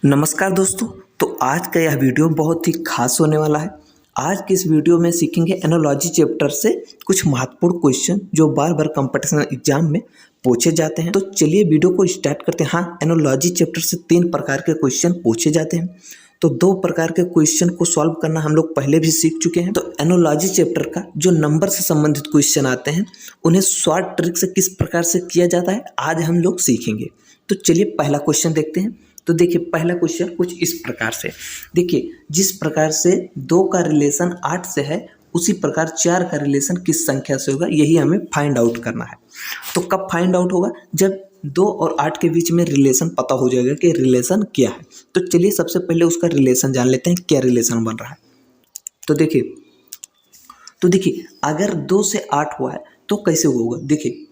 नमस्कार दोस्तों। तो आज का यह वीडियो बहुत ही खास होने वाला है। आज की इस वीडियो में सीखेंगे एनालॉजी चैप्टर से कुछ महत्वपूर्ण क्वेश्चन जो बार बार कंपटीशन एग्जाम में पूछे जाते हैं। तो चलिए वीडियो को स्टार्ट करते हैं। हाँ, एनालॉजी चैप्टर से 3 प्रकार के क्वेश्चन पूछे जाते हैं। तो 2 प्रकार के क्वेश्चन को सॉल्व करना हम लोग पहले भी सीख चुके हैं। तो एनालॉजी चैप्टर का जो नंबर से संबंधित क्वेश्चन आते हैं उन्हें शॉर्ट ट्रिक से किस प्रकार से किया जाता है आज हम लोग सीखेंगे। तो चलिए पहला क्वेश्चन देखते हैं। तो देखिए पहला क्वेश्चन कुछ इस प्रकार से, देखिए जिस प्रकार से 2 का रिलेशन 8 से है उसी प्रकार 4 का रिलेशन किस संख्या से होगा, यही हमें फाइंड आउट करना है। तो कब फाइंड आउट होगा? जब 2 और 8 के बीच में रिलेशन पता हो जाएगा कि रिलेशन क्या है। तो चलिए सबसे पहले उसका रिलेशन जान लेते हैं, क्या रिलेशन बन रहा है। तो देखिए अगर 2 से 8 हुआ है तो कैसे होगा। देखिए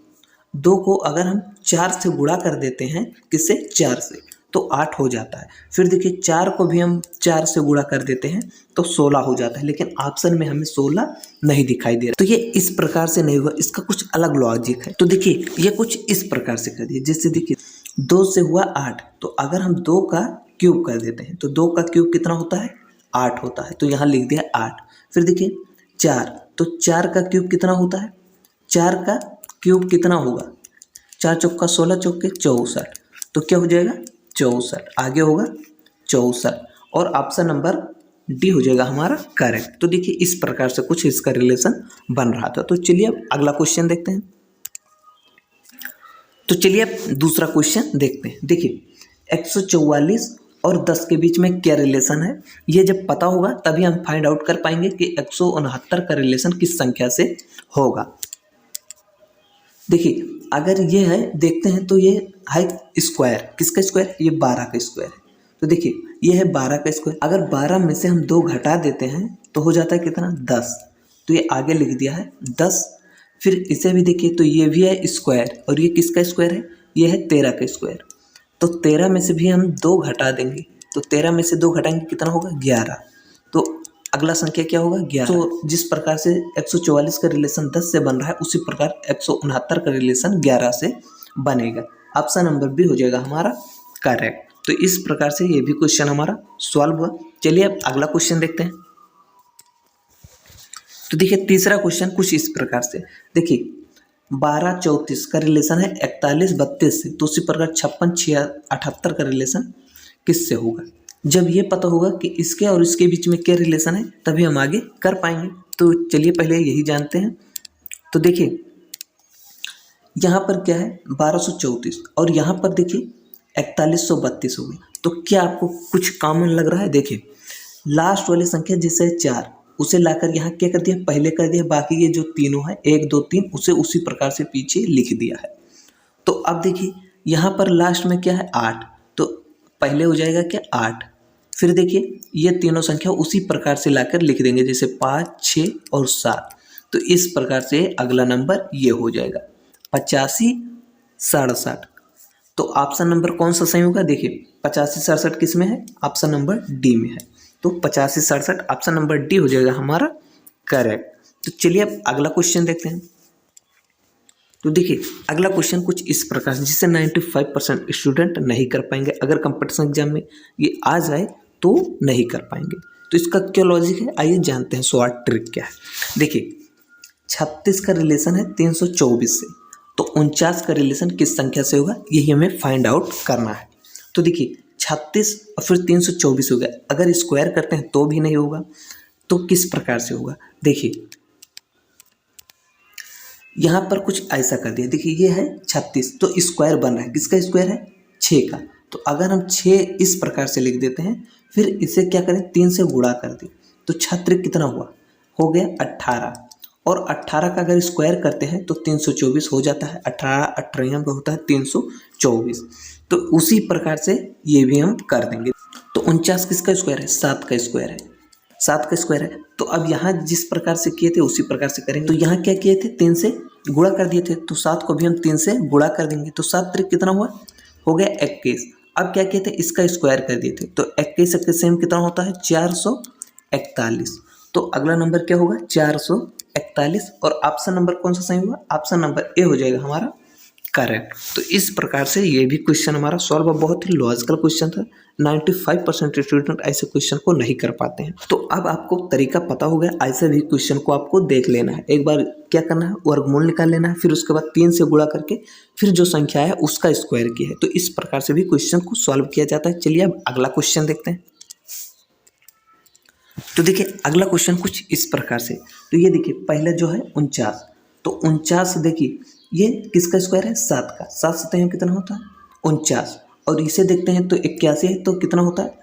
2 को अगर हम 4 से गुणा कर देते हैं, किससे? 4 से, तो 8 हो जाता है। फिर देखिए 4 को भी हम 4 से गुणा कर देते हैं तो 16 हो जाता है, लेकिन ऑप्शन में हमें 16 नहीं दिखाई दे रहा। तो ये इस प्रकार से नहीं हुआ, इसका कुछ अलग लॉजिक है। तो देखिए ये कुछ इस प्रकार से कर दिए। जैसे देखिए 2 से हुआ 8, तो अगर हम 2 का क्यूब कर देते हैं तो 2 का क्यूब कितना होता है? 8 होता है। तो यहाँ लिख दिया 8। फिर देखिए 4, तो 4 का क्यूब कितना होता है? 4 का क्यूब कितना होगा? 4 चौका 16, चौके 64, तो क्या हो जाएगा? 64। आगे होगा 64 और ऑप्शन नंबर डी हो जाएगा हमारा करेक्ट। तो देखिए इस प्रकार से कुछ इसका रिलेशन बन रहा था। तो चलिए अब अगला क्वेश्चन देखते हैं। तो चलिए अब दूसरा क्वेश्चन देखते हैं। देखिए 144 और 10 के बीच में क्या रिलेशन है, ये जब पता होगा तभी हम फाइंड आउट कर पाएंगे कि 169 का रिलेशन किस संख्या से होगा। देखिए अगर ये है, देखते हैं, तो ये है स्क्वायर। किसका स्क्वायर? ये 12 का स्क्वायर है। तो देखिए ये है 12 का स्क्वायर। अगर 12 में से हम 2 घटा देते हैं तो हो जाता है कितना? 10। तो ये आगे लिख दिया है 10। फिर इसे भी देखिए तो ये भी है स्क्वायर, और ये किसका स्क्वायर है? ये है 13 का स्क्वायर। तो 13 में से भी हम 2 घटा देंगे, तो 13 में से 2 घटाएंगे कितना होगा? 11। तो अगला संख्या क्या होगा? 11। तो जिस प्रकार से 144 का रिलेशन 10 से बन रहा है उसी प्रकार 169 का रिलेशन 11 से बनेगा। ऑप्शन नंबर बी हो जाएगा हमारा करेक्ट। तो इस प्रकार से ये भी क्वेश्चन हमारा सॉल्व हुआ। चलिए अब अगला क्वेश्चन देखते हैं। तो देखिए तीसरा क्वेश्चन कुछ इस प्रकार से, देखिए 12 34 का रिलेशन है 41 32 से, तो उसी प्रकार 56 78 का रिलेशन किससे होगा। जब ये पता होगा कि इसके और इसके बीच में क्या रिलेशन है तभी हम आगे कर पाएंगे। तो चलिए पहले यही जानते हैं। तो देखिए यहाँ पर क्या है? 1234 और यहाँ पर देखिए 4132 हो गई। तो क्या आपको कुछ कॉमन लग रहा है? देखिए लास्ट वाली संख्या जिससे 4 उसे लाकर यहाँ क्या कर दिया? पहले कर दिया। बाकी ये जो तीनों है 1 2 3 उसे उसी प्रकार से पीछे लिख दिया है। तो अब देखिए यहाँ पर लास्ट में क्या है? 8, तो पहले हो जाएगा क्या? 8। फिर देखिए ये तीनों संख्या उसी प्रकार से लाकर लिख देंगे, जैसे 5 6 और 7। तो इस प्रकार से अगला नंबर ये हो जाएगा 85 67। तो ऑप्शन नंबर कौन सा सही होगा? देखिए 85 67 किस में है? ऑप्शन नंबर डी में है। तो 85 67 ऑप्शन नंबर डी हो जाएगा हमारा करेक्ट। तो चलिए अब अगला क्वेश्चन देखते हैं। तो देखिए अगला क्वेश्चन कुछ इस प्रकार से, जिसे 95% स्टूडेंट नहीं कर पाएंगे। अगर कंपटीशन एग्जाम में ये आ जाए तो नहीं कर पाएंगे। तो इसका क्या लॉजिक है, आइए जानते हैं शॉर्ट ट्रिक क्या है। देखिए 36 का रिलेशन है 324 से, तो 49 का रिलेशन किस संख्या से होगा, यही हमें फाइंड आउट करना है। तो देखिए 36 और फिर 324 हो गया, अगर स्क्वायर करते हैं तो भी नहीं होगा, तो किस प्रकार से होगा। देखिए यहाँ पर कुछ ऐसा कर दिया। देखिए ये है 36, तो स्क्वायर बन रहा है, किसका स्क्वायर है? 6 का। तो अगर हम 6 इस प्रकार से लिख देते हैं, फिर इसे क्या करें? 3 से गुणा कर दें, तो 6 कितना हुआ? हो गया 18। और 18 का अगर स्क्वायर करते हैं तो 324 हो जाता है। 18 18 होता है 324। तो उसी प्रकार से ये भी हम कर देंगे। तो 49 किसका स्क्वायर है? 7 का स्क्वायर है। 7 का स्क्वायर है। तो अब यहाँ जिस प्रकार से किए थे उसी प्रकार से करेंगे। तो यहाँ क्या किए थे? 3 से गुणा कर दिए थे, तो 7 को भी हम 3 से गुणा कर देंगे। तो 7 त्रिक कितना हुआ? हो गया 21। अब क्या किए थे? इसका स्क्वायर कर दिए थे, तो 21 के सेम कितना होता है? 441। तो अगला नंबर क्या होगा? 441। और ऑप्शन नंबर कौन सा सही हुआ? ऑप्शन नंबर ए हो जाएगा हमारा करेक्ट। तो इस प्रकार से ये भी क्वेश्चन हमारा सॉल्व, बहुत ही लॉजिकल क्वेश्चन था। 95% स्टूडेंट ऐसे क्वेश्चन को नहीं कर पाते हैं। तो अब आपको तरीका पता हो गया, ऐसे भी क्वेश्चन को आपको देख लेना है। एक बार क्या करना है, वर्गमूल निकाल लेना है, फिर उसके बाद 3 से गुणा करके फिर जो संख्या है उसका स्क्वायर किया है। तो इस प्रकार से भी क्वेश्चन को सॉल्व किया जाता है। चलिए अब अगला क्वेश्चन देखते हैं। तो देखिए अगला क्वेश्चन कुछ इस प्रकार से, तो ये देखिए पहले जो है 49, तो 49 देखिए ये किसका स्क्वायर है, 7 का। 7 सतह कितना होता है 49, और इसे देखते हैं तो 81 है, तो कितना होता है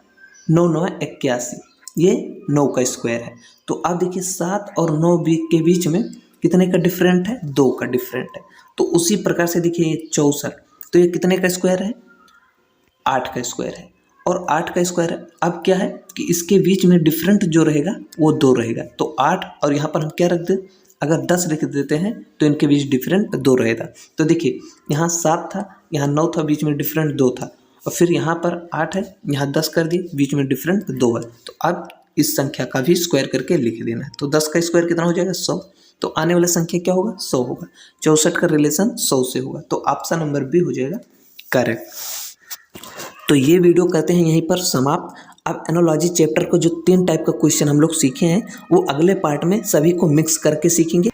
9 9 81, ये 9 का स्क्वायर है। तो अब देखिए 7 और 9 के बीच में कितने का डिफरेंट है, 2 का डिफरेंट है। तो उसी प्रकार से देखिए ये 64, तो ये कितने का स्क्वायर है, 8 का स्क्वायर है, और 8 का स्क्वायर है। अब क्या है कि इसके बीच में डिफरेंट जो रहेगा वो 2 रहेगा। तो 8 और यहाँ पर हम क्या रख दें, अगर 10 लिख देते हैं तो इनके बीच डिफरेंट 2 रहेगा। तो देखिए यहाँ 7 था, यहाँ 9 था, बीच में डिफरेंट 2 था, और फिर यहाँ पर 8 है, यहाँ 10 कर दिए, बीच में डिफरेंट 2 है। तो अब इस संख्या का भी स्क्वायर करके लिख देना है। तो 10 का स्क्वायर कितना हो जाएगा, 100। तो आने वाला संख्या क्या होगा, 100 होगा। 64 का रिलेशन 100 से होगा। तो ऑप्शन नंबर बी हो जाएगा करेक्ट। तो ये वीडियो कहते हैं यहीं पर समाप्त। अब एनालॉजी चैप्टर को जो 3 टाइप का क्वेश्चन हम लोग सीखे हैं वो अगले पार्ट में सभी को मिक्स करके सीखेंगे।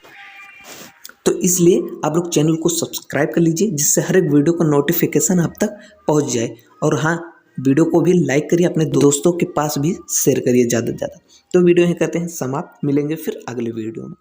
तो इसलिए आप लोग चैनल को सब्सक्राइब कर लीजिए, जिससे हर एक वीडियो का नोटिफिकेशन आप तक पहुंच जाए। और हाँ, वीडियो को भी लाइक करिए, अपने दोस्तों के पास भी शेयर करिए ज़्यादा से ज़्यादा। तो वीडियो यहीं कहते हैं समाप्त, मिलेंगे फिर अगले वीडियो में।